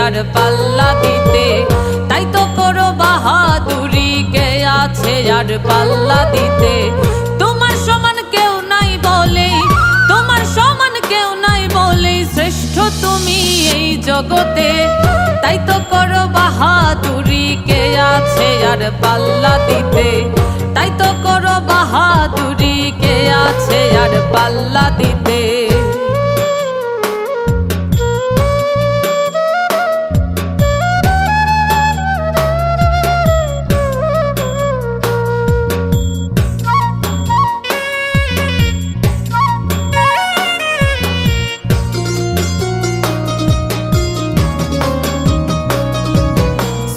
আর পাল্লা দিতে। তাই তো করো বাহাদুরি, কে আছে আর পাল্লা দিতে। তোমার সমান কেউ নাই বলে, তোমার সমান কেউ নাই বলে শ্রেষ্ঠ তুমি এই জগতে। তাই তো করো বাহাদুরি, কে আছে আর পাল্লা দিতে। তাই তো করো বাহাদুরি, কে আছে আর পাল্লা দিতে।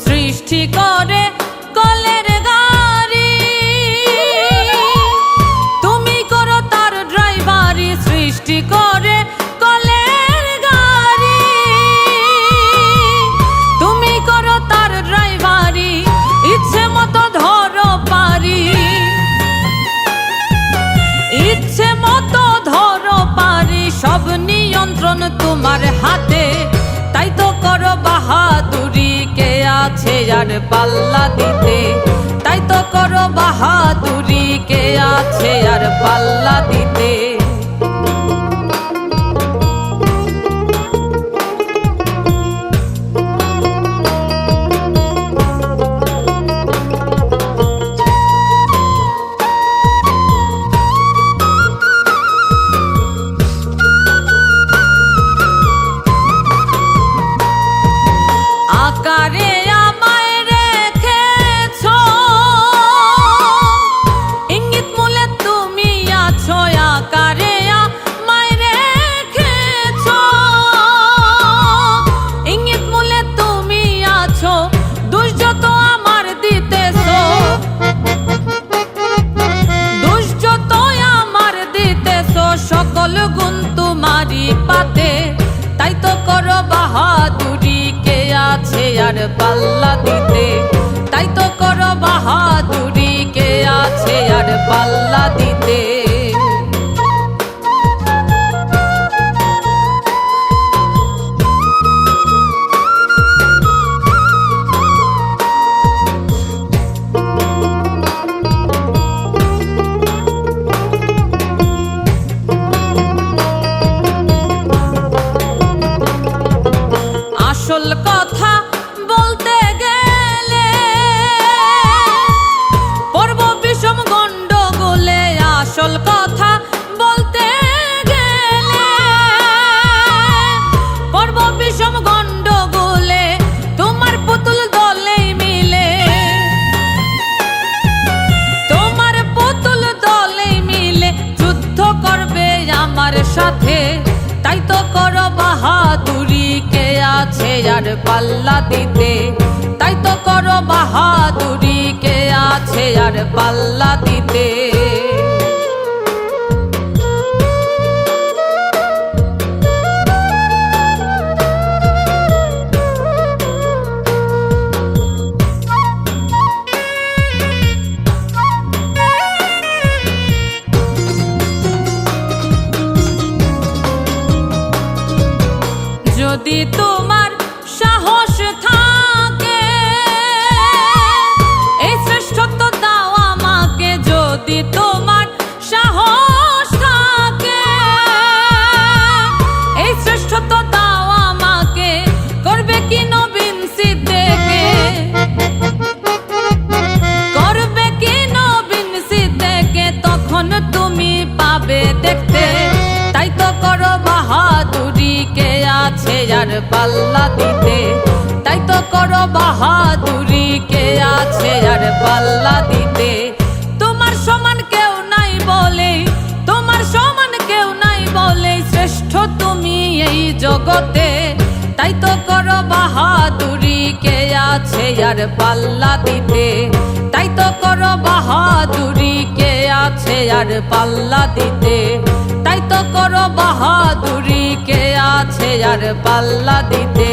সৃষ্টি করে কলের গাড়ি, তুমি করো তার ড্রাইভারি। সৃষ্টি করে কলের গাড়ি, তুমি করো তার ড্রাইভারি। ইচ্ছে মতো ধরো পারি, ইচ্ছে মতো ধরো পারি, সব নিয়ন্ত্রণ তোমার হাতে। তাই তো করো বাহাদুরি, কে আছে আর পাল্লা দিতে। তাই তো করো বাহাদুরি, কে আছে আর পাল্লা দিতে। আকারে আমায় রেখেছো, ইঙ্গিত মূলে তুমি আছো। আকারে আমায় রেখেছো, ইঙ্গিত মূলে তুমি আছো। দোষ যত আমার দিতেছো, দোষ যত আমার দিতেছো, সকল গুণ তোমারই পাতে। তাই তো করো বাহাদুরি, কে আছে আর পাল্লা দিতে। তাই তো করো বাহাদুরি, কে আছে আর পাল্লা দিতে। আসল কথা বলতে গেলে পড়ব বিষম গন্ডগোলে। আসল কথা বলতে গেলে পড়ব বিষম গন্ডগোলে। তোমার পুতুল দলেই মিলে, তোমার পুতুল দলেই মিলে যুদ্ধ করবে আমার সাথে। তাই তো করো বাহাদুরি, কে আছে আর পাল্লা দিতে। তাই তো করো বাহাদুরি, কে আছে আর পাল্লা দিতে। যদি তোমার সাহস থাকে, এই শ্রেষ্ঠত্ব দাও আমাকে। যদি তোমার সাহস থাকে, এই শ্রেষ্ঠত্ব দাও আমাকে। করবে কি নবীন সিদ্দিকে, করবে কি নবীন সিদ্দিকে, তখন তুমি পাবে দেখতে। তাই তো করো বাহাদুরি, কে আছে আর পাল্লা দিতে। তাই তো করো বাহাদুরি, কে আছে আর পাল্লা দিতে। তোমার সমান কেউ নাই বলে, তোমার সমান কেউ নাই বলে শ্রেষ্ঠ তুমি এই জগতে। তাই তো করো বাহাদুরি, কে আছে আর পাল্লা দিতে। তাই তো করো বাহাদুরি, কে আছে আর পাল্লা দিতে। তাই তো করো বাহাদুরি, কে আছে আর পাল্লা দিতে।